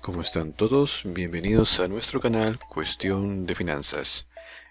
¿Cómo están todos? Bienvenidos a nuestro canal Cuestión de Finanzas.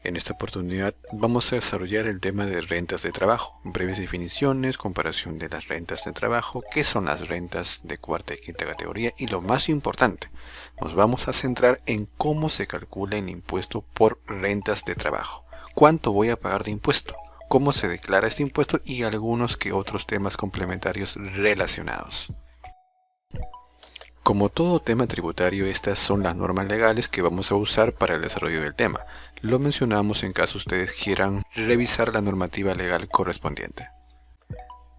En esta oportunidad vamos a desarrollar el tema de rentas de trabajo, breves definiciones, comparación de las rentas de trabajo, qué son las rentas de cuarta y quinta categoría y lo más importante, nos vamos a centrar en cómo se calcula el impuesto por rentas de trabajo. ¿Cuánto voy a pagar de impuesto? ¿Cómo se declara este impuesto? Y algunos que otros temas complementarios relacionados. Como todo tema tributario, estas son las normas legales que vamos a usar para el desarrollo del tema. Lo mencionamos en caso ustedes quieran revisar la normativa legal correspondiente.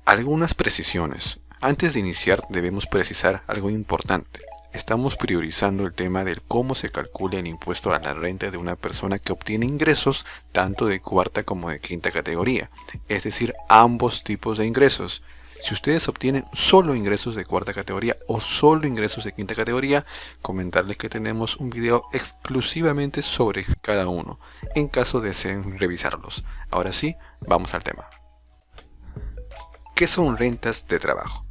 Algunas precisiones. Antes de iniciar debemos precisar algo importante. Estamos priorizando el tema del cómo se calcula el impuesto a la renta de una persona que obtiene ingresos tanto de cuarta como de quinta categoría, es decir, ambos tipos de ingresos. Si ustedes obtienen solo ingresos de cuarta categoría o solo ingresos de quinta categoría, comentarles que tenemos un video exclusivamente sobre cada uno, en caso deseen revisarlos. Ahora sí, vamos al tema. ¿Qué son rentas de trabajo?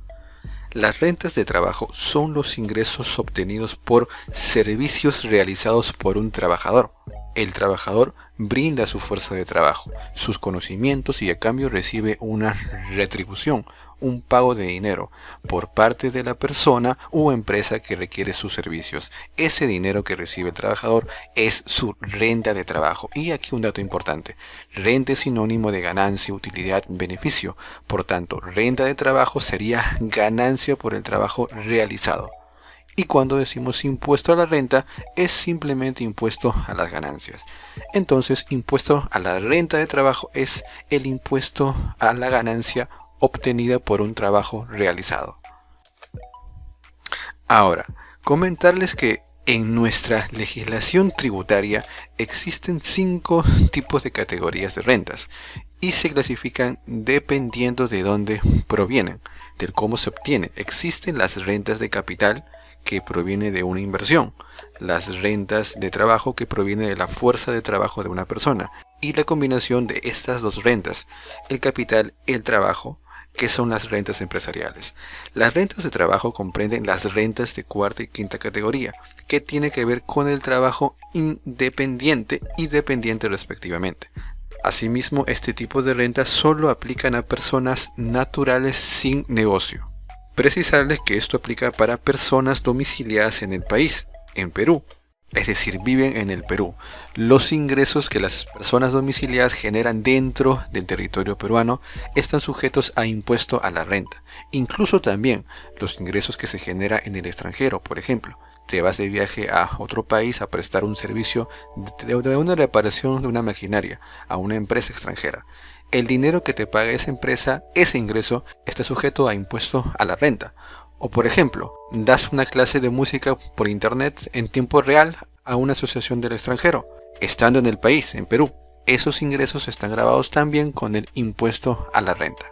Las rentas de trabajo son los ingresos obtenidos por servicios realizados por un trabajador. El trabajador brinda su fuerza de trabajo, sus conocimientos y a cambio recibe una retribución, un pago de dinero por parte de la persona o empresa que requiere sus servicios. Ese dinero que recibe el trabajador es su renta de trabajo. Y aquí un dato importante: renta es sinónimo de ganancia, utilidad, beneficio. Por tanto, renta de trabajo sería ganancia por el trabajo realizado. Y cuando decimos impuesto a la renta, es simplemente impuesto a las ganancias. Entonces, impuesto a la renta de trabajo es el impuesto a la ganancia obtenida por un trabajo realizado. Ahora, comentarles que en nuestra legislación tributaria existen 5 tipos de categorías de rentas y se clasifican dependiendo de dónde provienen, del cómo se obtiene. Existen las rentas de capital, que proviene de una inversión, las rentas de trabajo, que proviene de la fuerza de trabajo de una persona, y la combinación de estas dos rentas, el capital y el trabajo, que son las rentas empresariales. Las rentas de trabajo comprenden las rentas de cuarta y quinta categoría, que tiene que ver con el trabajo independiente y dependiente respectivamente. Asimismo, este tipo de rentas solo aplican a personas naturales sin negocio. Precisarles que esto aplica para personas domiciliadas en el país, en Perú, es decir, viven en el Perú. Los ingresos que las personas domiciliadas generan dentro del territorio peruano están sujetos a impuesto a la renta. Incluso también los ingresos que se generan en el extranjero. Por ejemplo, te vas de viaje a otro país a prestar un servicio de una reparación de una maquinaria a una empresa extranjera. El dinero que te paga esa empresa, ese ingreso, está sujeto a impuesto a la renta. O por ejemplo, das una clase de música por internet en tiempo real a una asociación del extranjero, estando en el país, en Perú. Esos ingresos están grabados también con el impuesto a la renta.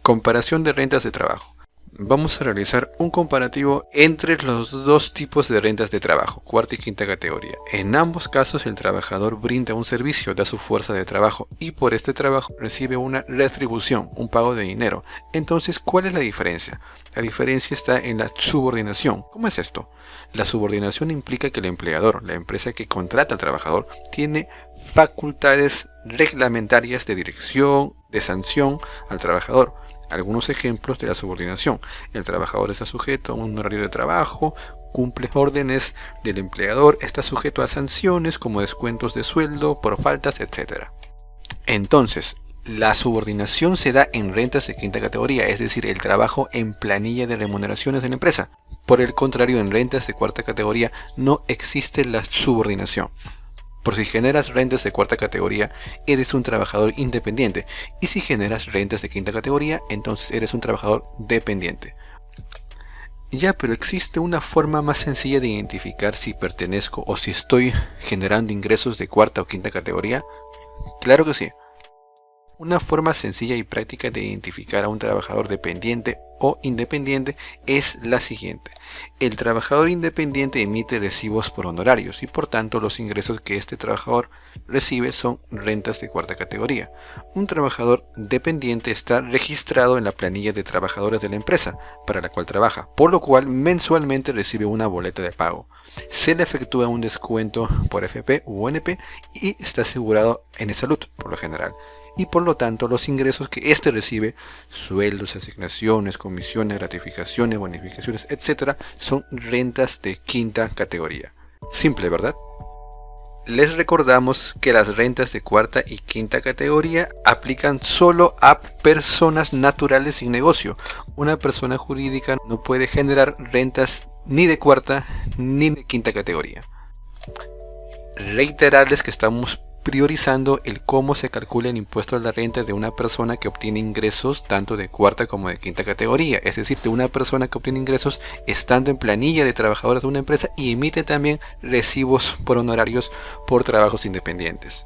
Comparación de rentas de trabajo. Vamos a realizar un comparativo entre los dos tipos de rentas de trabajo, cuarta y quinta categoría. En ambos casos el trabajador brinda un servicio, da su fuerza de trabajo y por este trabajo recibe una retribución, un pago de dinero. Entonces, ¿cuál es la diferencia? La diferencia está en la subordinación. ¿Cómo es esto? La subordinación implica que el empleador, la empresa que contrata al trabajador, tiene facultades reglamentarias de dirección, de sanción al trabajador. Algunos ejemplos de la subordinación: el trabajador está sujeto a un horario de trabajo, cumple órdenes del empleador, está sujeto a sanciones como descuentos de sueldo por faltas, etc. Entonces, la subordinación se da en rentas de quinta categoría, es decir, el trabajo en planilla de remuneraciones de la empresa. Por el contrario, en rentas de cuarta categoría no existe la subordinación. Por si generas rentas de cuarta categoría, eres un trabajador independiente. Y si generas rentas de quinta categoría, entonces eres un trabajador dependiente. Ya, pero ¿existe una forma más sencilla de identificar si pertenezco o si estoy generando ingresos de cuarta o quinta categoría? Claro que sí. Una forma sencilla y práctica de identificar a un trabajador dependiente o independiente es la siguiente. El trabajador independiente emite recibos por honorarios y por tanto los ingresos que este trabajador recibe son rentas de cuarta categoría. Un trabajador dependiente está registrado en la planilla de trabajadores de la empresa para la cual trabaja, por lo cual mensualmente recibe una boleta de pago. Se le efectúa un descuento por FP u ONP y está asegurado en salud por lo general. Y por lo tanto los ingresos que éste recibe, sueldos, asignaciones, comisiones, gratificaciones, bonificaciones, etc., son rentas de quinta categoría. Simple, ¿verdad? Les recordamos que las rentas de cuarta y quinta categoría aplican solo a personas naturales sin negocio. Una persona jurídica no puede generar rentas ni de cuarta ni de quinta categoría. Reiterarles que estamos priorizando el cómo se calcula el impuesto a la renta de una persona que obtiene ingresos tanto de cuarta como de quinta categoría, es decir, de una persona que obtiene ingresos estando en planilla de trabajadores de una empresa y emite también recibos por honorarios por trabajos independientes,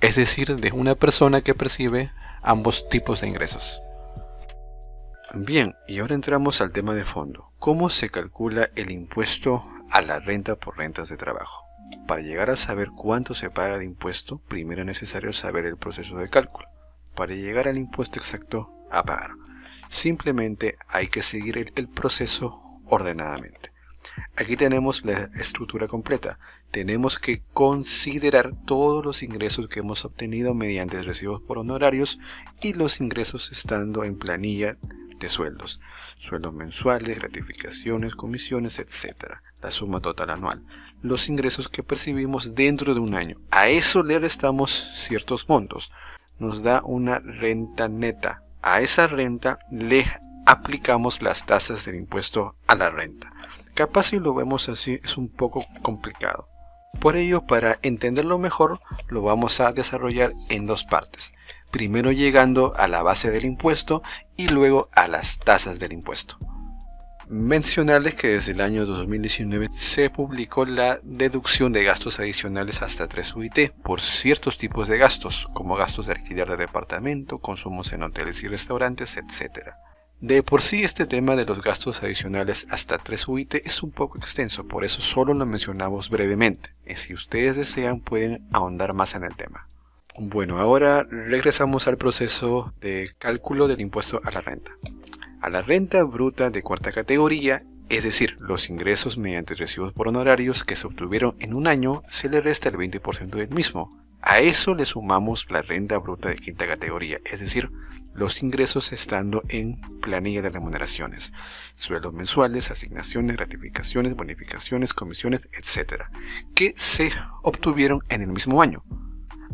es decir, de una persona que percibe ambos tipos de ingresos. Bien, y ahora entramos al tema de fondo. ¿Cómo se calcula el impuesto a la renta por rentas de trabajo? Para llegar a saber cuánto se paga de impuesto, primero es necesario saber el proceso de cálculo. Para llegar al impuesto exacto a pagar, simplemente hay que seguir el proceso ordenadamente. Aquí tenemos la estructura completa. Tenemos que considerar todos los ingresos que hemos obtenido mediante recibos por honorarios y los ingresos estando en planilla de sueldos mensuales, gratificaciones, comisiones, etc. La suma total anual, los ingresos que percibimos dentro de un año. A eso le restamos ciertos montos, nos da una renta neta. A esa renta le aplicamos las tasas del impuesto a la renta. Capaz si lo vemos así es un poco complicado. Por ello, para entenderlo mejor, lo vamos a desarrollar en dos partes. Primero llegando a la base del impuesto y luego a las tasas del impuesto. Mencionarles que desde el año 2019 se publicó la deducción de gastos adicionales hasta 3 UIT por ciertos tipos de gastos, como gastos de alquiler de departamento, consumos en hoteles y restaurantes, etc. De por sí este tema de los gastos adicionales hasta 3 UIT es un poco extenso, por eso solo lo mencionamos brevemente. Y si ustedes desean pueden ahondar más en el tema. Bueno, ahora regresamos al proceso de cálculo del impuesto a la renta. A la renta bruta de cuarta categoría, es decir, los ingresos mediante recibos por honorarios que se obtuvieron en un año, se le resta el 20% del mismo. A eso le sumamos la renta bruta de quinta categoría, es decir, los ingresos estando en planilla de remuneraciones, sueldos mensuales, asignaciones, gratificaciones, bonificaciones, comisiones, etc., que se obtuvieron en el mismo año.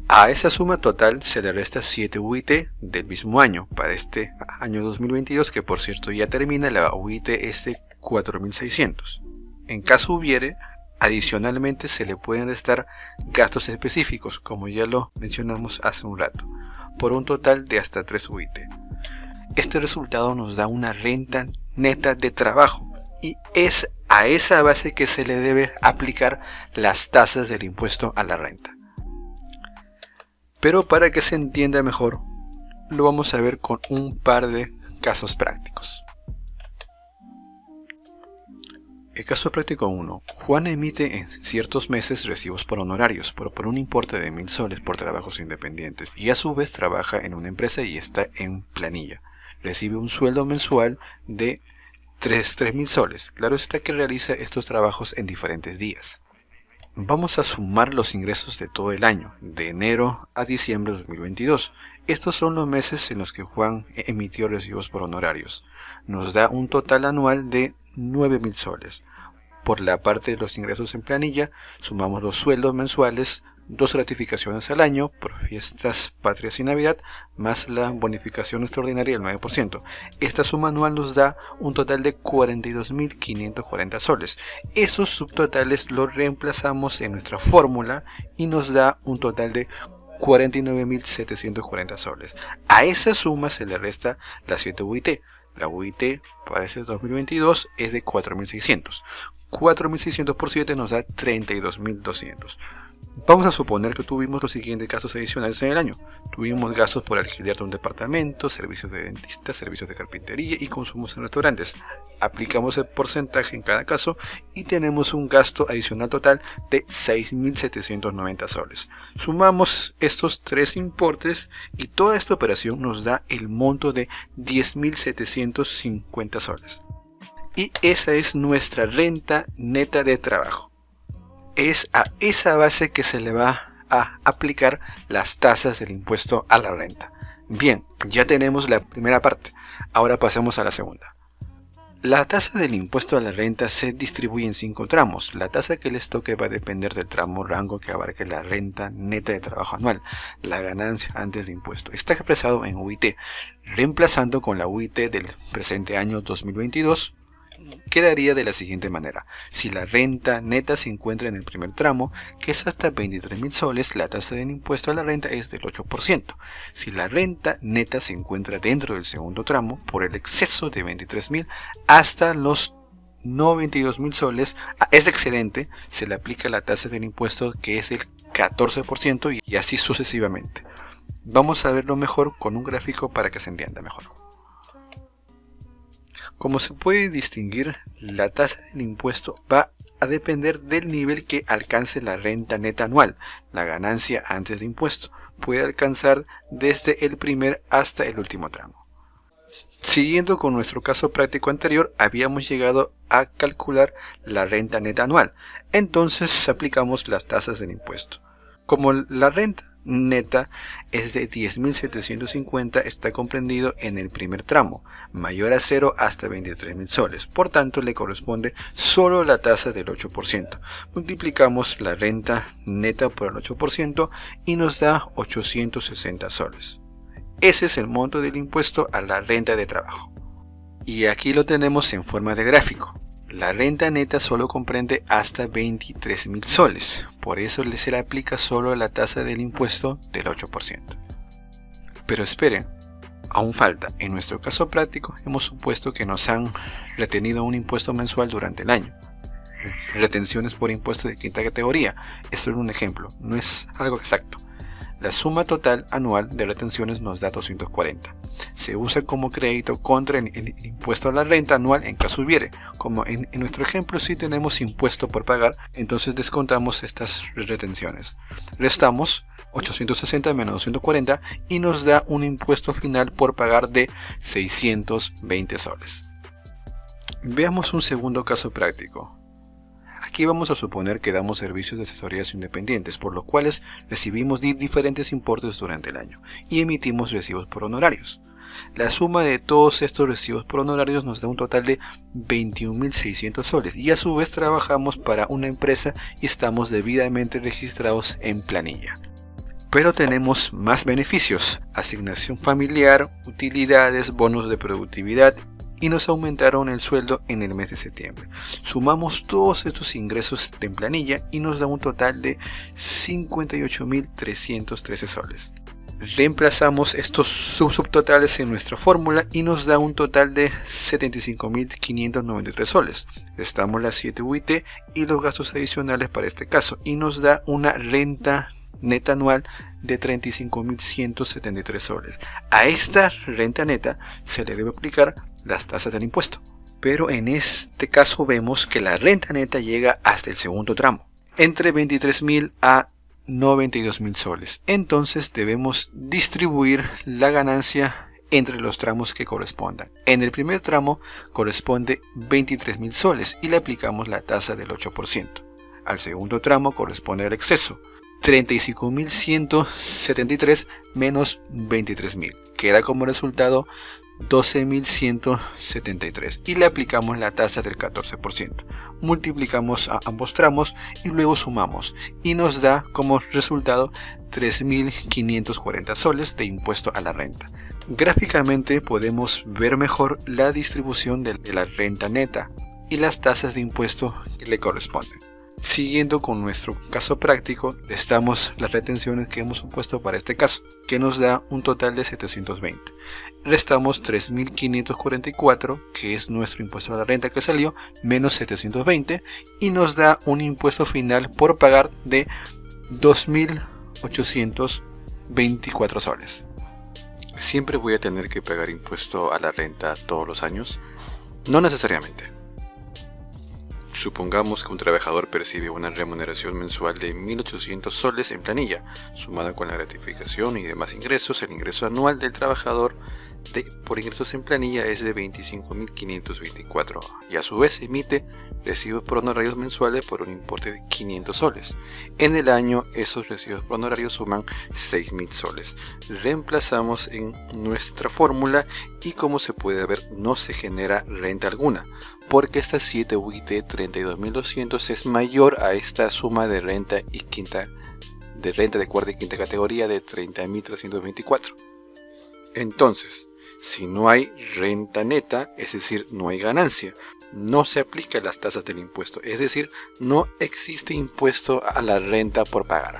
A esa suma total se le resta 7 UIT del mismo año. Para este año 2022, que por cierto ya termina, la UIT es de 4.600. En caso hubiere, adicionalmente se le pueden restar gastos específicos, como ya lo mencionamos hace un rato, por un total de hasta 3 UIT. Este resultado nos da una renta neta de trabajo y es a esa base que se le debe aplicar las tasas del impuesto a la renta. Pero para que se entienda mejor, lo vamos a ver con un par de casos prácticos. El caso práctico 1. Juan emite en ciertos meses recibos por honorarios, pero por un importe de 1.000 soles por trabajos independientes, y a su vez trabaja en una empresa y está en planilla. Recibe un sueldo mensual de 3.000 soles. Claro está que realiza estos trabajos en diferentes días. Vamos a sumar los ingresos de todo el año, de enero a diciembre de 2022. Estos son los meses en los que Juan emitió recibos por honorarios. Nos da un total anual de 9.000 soles. Por la parte de los ingresos en planilla, sumamos los sueldos mensuales, 2 gratificaciones al año por fiestas patrias y Navidad, más la bonificación extraordinaria del 9%. Esta suma anual nos da un total de 42.540 soles. Esos subtotales los reemplazamos en nuestra fórmula y nos da un total de 49.740 soles. A esa suma se le resta la 7 UIT. La UIT para este 2022 es de 4.600. 4.600 por 7 nos da 32.200. Vamos a suponer que tuvimos los siguientes gastos adicionales en el año. Tuvimos gastos por alquiler de un departamento, servicios de dentista, servicios de carpintería y consumos en restaurantes. Aplicamos el porcentaje en cada caso y tenemos un gasto adicional total de 6.790 soles. Sumamos estos tres importes y toda esta operación nos da el monto de 10.750 soles. Y esa es nuestra renta neta de trabajo. Es a esa base que se le va a aplicar las tasas del impuesto a la renta. Bien, ya tenemos la primera parte. Ahora pasemos a la segunda. La tasa del impuesto a la renta se distribuye en 5 tramos. La tasa que les toque va a depender del tramo rango que abarque la renta neta de trabajo anual, la ganancia antes de impuesto. Está expresado en UIT, reemplazando con la UIT del presente año 2022. Quedaría de la siguiente manera: si la renta neta se encuentra en el primer tramo, que es hasta 23.000 soles, la tasa del impuesto a la renta es del 8%. Si la renta neta se encuentra dentro del segundo tramo, por el exceso de 23.000 hasta los no 22.000 soles, a ese excedente se le aplica la tasa del impuesto que es del 14% y así sucesivamente. Vamos a verlo mejor con un gráfico para que se entienda mejor. Como se puede distinguir, la tasa del impuesto va a depender del nivel que alcance la renta neta anual, la ganancia antes de impuesto. Puede alcanzar desde el primer hasta el último tramo. Siguiendo con nuestro caso práctico anterior, habíamos llegado a calcular la renta neta anual. Entonces aplicamos las tasas del impuesto. Como la renta neta es de 10.750, está comprendido en el primer tramo, mayor a 0 hasta 23.000 soles. Por tanto, le corresponde solo la tasa del 8%. Multiplicamos la renta neta por el 8% y nos da 860 soles. Ese es el monto del impuesto a la renta de trabajo. Y aquí lo tenemos en forma de gráfico. La renta neta solo comprende hasta 23.000 soles, por eso se le aplica solo la tasa del impuesto del 8%. Pero esperen, aún falta. En nuestro caso práctico hemos supuesto que nos han retenido un impuesto mensual durante el año. Retenciones por impuesto de quinta categoría. Esto es un ejemplo, no es algo exacto. La suma total anual de retenciones nos da 240. Se usa como crédito contra el impuesto a la renta anual en caso hubiere. Como en nuestro ejemplo sí tenemos impuesto por pagar, entonces descontamos estas retenciones. Restamos 860 menos 240 y nos da un impuesto final por pagar de 620 soles. Veamos un segundo caso práctico. Aquí vamos a suponer que damos servicios de asesorías independientes, por los cuales recibimos diferentes importes durante el año y emitimos recibos por honorarios. La suma de todos estos recibos por honorarios nos da un total de 21.600 soles y a su vez trabajamos para una empresa y estamos debidamente registrados en planilla. Pero tenemos más beneficios: asignación familiar, utilidades, bonos de productividad, y nos aumentaron el sueldo en el mes de septiembre. Sumamos todos estos ingresos en planilla y nos da un total de 58.313 soles. Reemplazamos estos subtotales en nuestra fórmula y nos da un total de 75.593 soles. Restamos las 7 UIT y los gastos adicionales para este caso y nos da una renta neta anual de 35.173 soles. A esta renta neta se le debe aplicar las tasas del impuesto, pero en este caso vemos que la renta neta llega hasta el segundo tramo, entre 23.000 a no 22.000 soles. Entonces debemos distribuir la ganancia entre los tramos que correspondan. En el primer tramo corresponde 23.000 soles y le aplicamos la tasa del 8%. Al segundo tramo corresponde el exceso, 35.173 menos 23.000. Queda como resultado 12.173 y le aplicamos la tasa del 14%. Multiplicamos a ambos tramos y luego sumamos y nos da como resultado 3.540 soles de impuesto a la renta. Gráficamente podemos ver mejor la distribución de la renta neta y las tasas de impuesto que le corresponden. Siguiendo con nuestro caso práctico, restamos las retenciones que hemos supuesto para este caso, que nos da un total de 720. Restamos 3.544, que es nuestro impuesto a la renta que salió, menos 720, y nos da un impuesto final por pagar de 2.824 soles. ¿Siempre voy a tener que pagar impuesto a la renta todos los años? No necesariamente. Supongamos que un trabajador percibe una remuneración mensual de 1.800 soles en planilla, sumada con la gratificación y demás ingresos. El ingreso anual del trabajador por ingresos en planilla es de 25.524 y a su vez emite recibos por honorarios mensuales por un importe de 500 soles. En el año esos recibos por honorarios suman 6.000 soles. Reemplazamos en nuestra fórmula y como se puede ver no se genera renta alguna, porque esta 7 UIT 32.200 es mayor a esta suma de renta de cuarta y quinta categoría de 30.324. Entonces, si no hay renta neta, es decir, no hay ganancia, no se aplican las tasas del impuesto, es decir, no existe impuesto a la renta por pagar.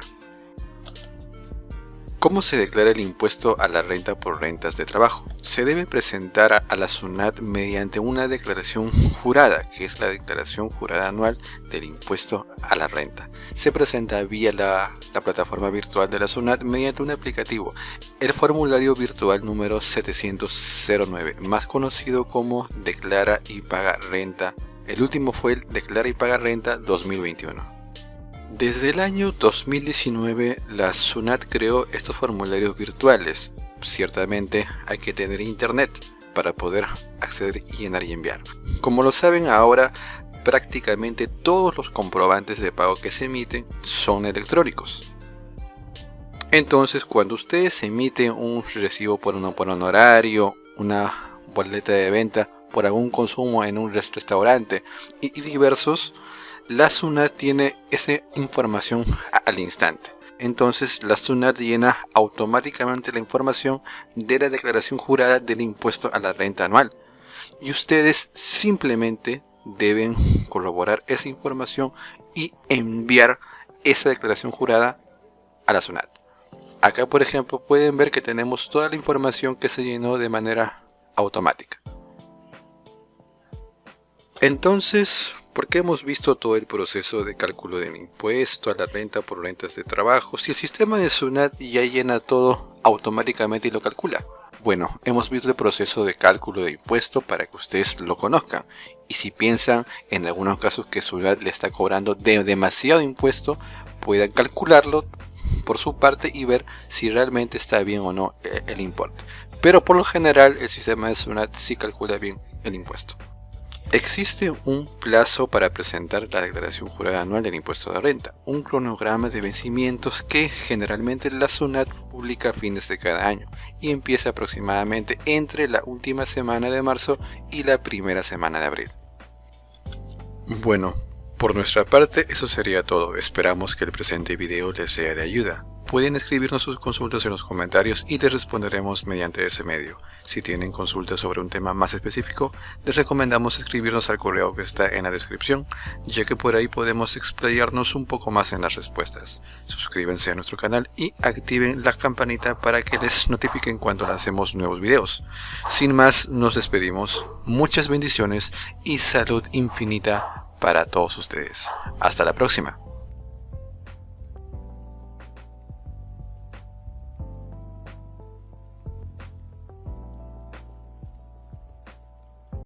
¿Cómo se declara el impuesto a la renta por rentas de trabajo? Se debe presentar a la SUNAT mediante una declaración jurada, que es la declaración jurada anual del impuesto a la renta. Se presenta vía la plataforma virtual de la SUNAT mediante un aplicativo, el formulario virtual número 709, más conocido como Declara y Paga Renta. El último fue el Declara y Paga Renta 2021. Desde el año 2019 la SUNAT creó estos formularios virtuales. Ciertamente hay que tener internet para poder acceder y llenar y enviar. Como lo saben ahora, prácticamente todos los comprobantes de pago que se emiten son electrónicos. Entonces cuando ustedes emiten un recibo por honorario, una boleta de venta por algún consumo en un restaurante y diversos, la SUNAT tiene esa información al instante. Entonces la SUNAT llena automáticamente la información de la declaración jurada del impuesto a la renta anual. Y ustedes simplemente deben corroborar esa información y enviar esa declaración jurada a la SUNAT. Acá, por ejemplo, pueden ver que tenemos toda la información que se llenó de manera automática. Entonces, ¿por qué hemos visto todo el proceso de cálculo del impuesto a la renta por rentas de trabajo si el sistema de SUNAT ya llena todo automáticamente y lo calcula? Bueno, hemos visto el proceso de cálculo de impuesto para que ustedes lo conozcan. Y si piensan en algunos casos que SUNAT le está cobrando demasiado impuesto, puedan calcularlo por su parte y ver si realmente está bien o no el importe. Pero por lo general el sistema de SUNAT sí calcula bien el impuesto. Existe un plazo para presentar la declaración jurada anual del impuesto de renta, un cronograma de vencimientos que generalmente la SUNAT publica a fines de cada año y empieza aproximadamente entre la última semana de marzo y la primera semana de abril. Bueno, por nuestra parte eso sería todo. Esperamos que el presente video les sea de ayuda. Pueden escribirnos sus consultas en los comentarios y les responderemos mediante ese medio. Si tienen consultas sobre un tema más específico, les recomendamos escribirnos al correo que está en la descripción, ya que por ahí podemos explayarnos un poco más en las respuestas. Suscríbanse a nuestro canal y activen la campanita para que les notifiquen cuando lancemos nuevos videos. Sin más, nos despedimos. Muchas bendiciones y salud infinita para todos ustedes. Hasta la próxima.